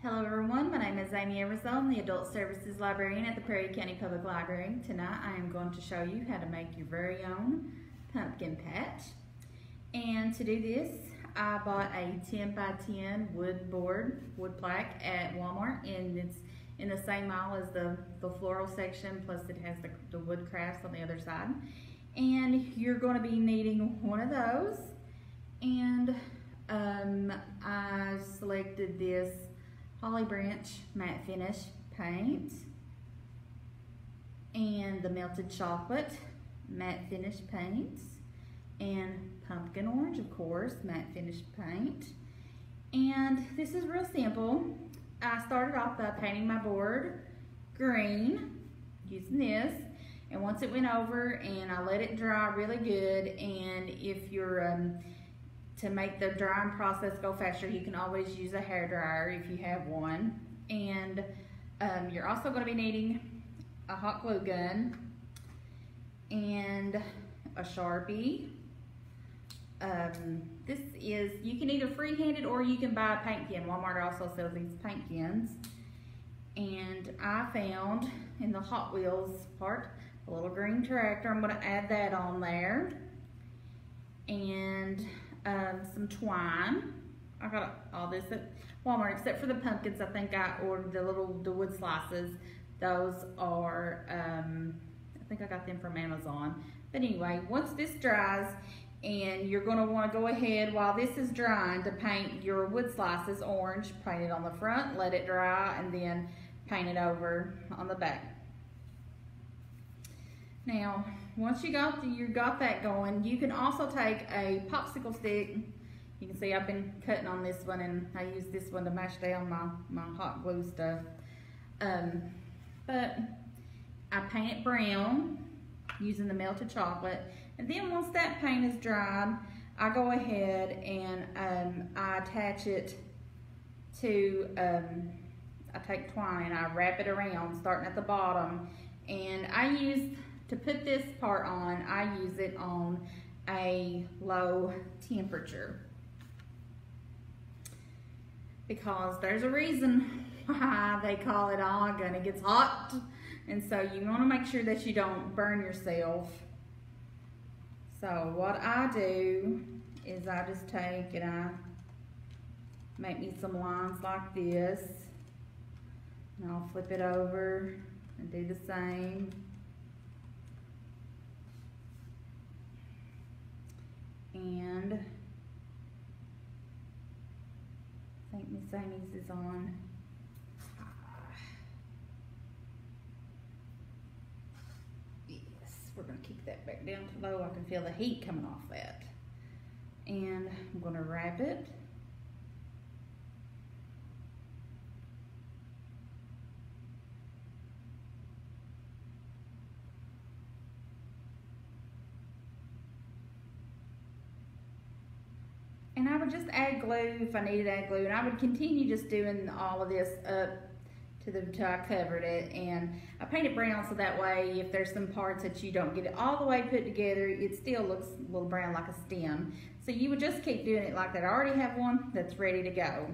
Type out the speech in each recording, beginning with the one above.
Hello everyone, my name is Amy Eversole. I'm the Adult Services Librarian at the Prairie County Public Library. Tonight I am going to show you how to make your very own pumpkin patch. And to do this, I bought a 10 by 10 wood plaque at Walmart, and it's in the same aisle as the floral section, plus it has the wood crafts on the other side. And you're going to be needing one of those. And I selected this Holly Branch matte finish paint and the melted chocolate matte finish paints and pumpkin orange, of course, matte finish paint. And this is real simple. I started off by painting my board green using this, and once it went over and I let it dry really good, and if you're to make the drying process go faster, you can always use a hair dryer if you have one. And you're also going to be needing a hot glue gun and a Sharpie. You can either freehand it or you can buy a paint pen. Walmart also sells these paint pens. And I found in the Hot Wheels part a little green tractor. I'm going to add that on there. And some twine. I got all this at Walmart except for the pumpkins. I think I ordered the wood slices. Those are I think I got them from Amazon. But anyway, once this dries, and you're going to want to go ahead while this is drying to paint your wood slices orange. Paint it on the front, let it dry, and then paint it over on the back. Now, once you got that going, you can also take a popsicle stick. You can see I've been cutting on this one, and I use this one to mash down my hot glue stuff. But I paint it brown using the melted chocolate, and then once that paint is dried, I go ahead and I attach it to, I take twine and I wrap it around starting at the bottom, and to put this part on, I use it on a low temperature because there's a reason why they call it August. It gets hot, and so you want to make sure that you don't burn yourself. So what I do is I just take and I make me some lines like this, and I'll flip it over and do the same. And I think Miss Amy's is on. Yes, we're going to kick that back down to low. I can feel the heat coming off that. And I'm going to wrap it. And I would just add glue if I needed to add glue, and I would continue just doing all of this up till I covered it. And I paint it brown so that way if there's some parts that you don't get it all the way put together, it still looks a little brown like a stem. So you would just keep doing it like that. I already have one that's ready to go.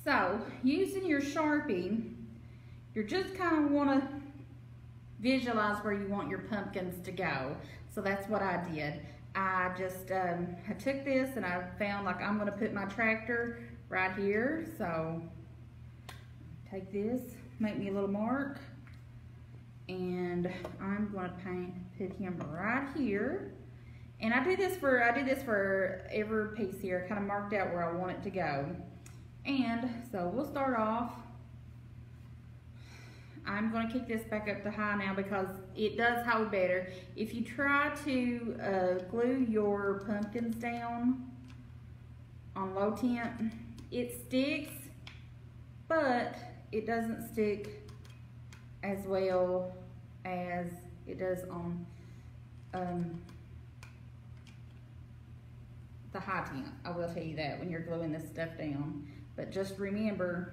So using your Sharpie, you just kind of want to visualize where you want your pumpkins to go. So that's what I did. I just I took this and I found like I'm going to put my tractor right here. So take this, make me a little mark, and I'm going to put him right here. And I did this for every piece here. I kind of marked out where I want it to go. And so we'll start off. I'm going to kick this back up to high now because it does hold better. If you try to glue your pumpkins down on low temp, it sticks, but it doesn't stick as well as it does on the high temp. I will tell you that when you're gluing this stuff down. But just remember,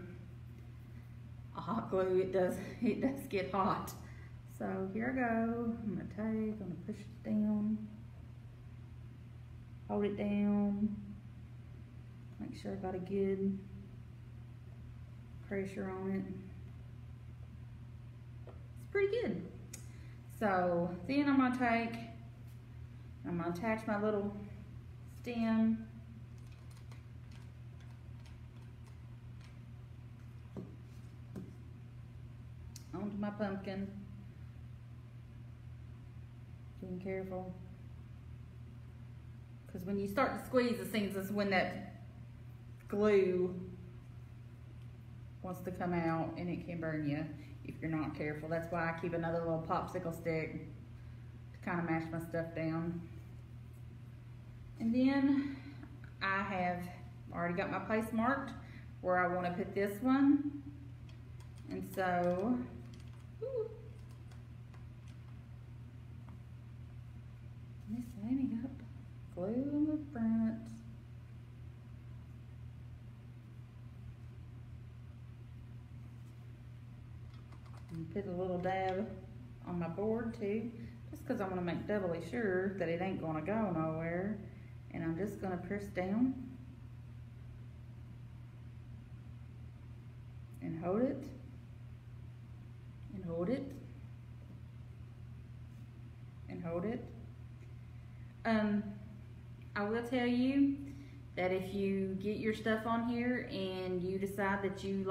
hot glue, it does get hot. So here I go. I'm gonna push it down, hold it down, make sure I got a good pressure on it. It's pretty good. So then I'm gonna attach my little stem. Onto my pumpkin. Being careful. Because when you start to squeeze, it seems as when that glue wants to come out, and it can burn you if you're not careful. That's why I keep another little popsicle stick to kind of mash my stuff down. And then I have already got my place marked where I want to put this one. And so, Miss Amy got glue on the front. And put a little dab on my board too, just because I want to make doubly sure that it ain't going to go nowhere. And I'm just going to press down and hold it and hold it and hold it. I will tell you that if you get your stuff on here and you decide that you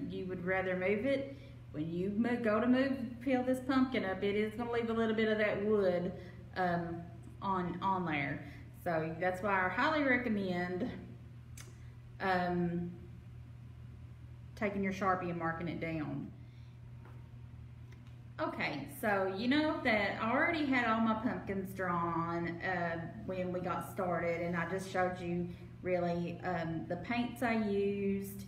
you would rather move it, when you go to peel this pumpkin up, it is going to leave a little bit of that wood on there. So that's why I highly recommend taking your Sharpie and marking it down. Okay, so you know that I already had all my pumpkins drawn when we got started, and I just showed you really the paints I used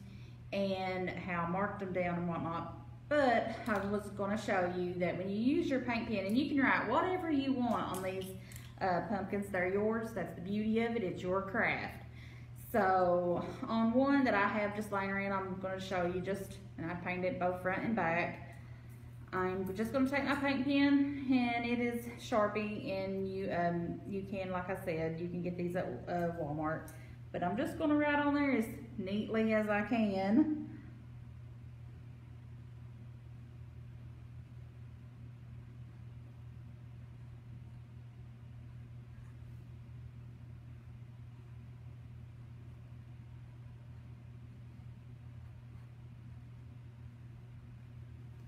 and how I marked them down and whatnot. But I was going to show you that when you use your paint pen, and you can write whatever you want on these pumpkins, they're yours. That's the beauty of it. It's your craft. So on one that I have just laying around, I'm going to show you and I painted both front and back. I'm just going to take my paint pen, and it is Sharpie, and you can, like I said, you can get these at Walmart. But I'm just going to write on there as neatly as I can.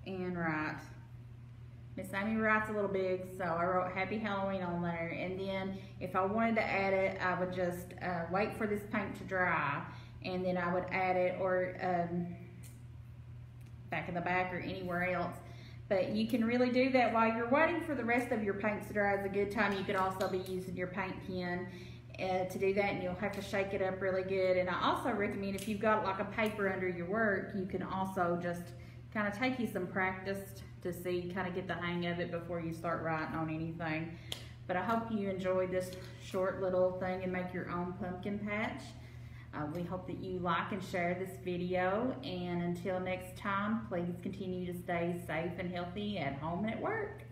And write. Miss Amy writes a little big, so I wrote Happy Halloween on there. And then if I wanted to add it, I would just wait for this paint to dry, and then I would add it, or back in the back or anywhere else. But you can really do that while you're waiting for the rest of your paints to dry. It's a good time. You could also be using your paint pen to do that, and you'll have to shake it up really good. And I also recommend, if you've got like a paper under your work, you can also just kind of take you some practice to kind of get the hang of it before you start writing on anything. But I hope you enjoyed this short little thing and make your own pumpkin patch. We hope that you like and share this video, and until next time, please continue to stay safe and healthy at home and at work.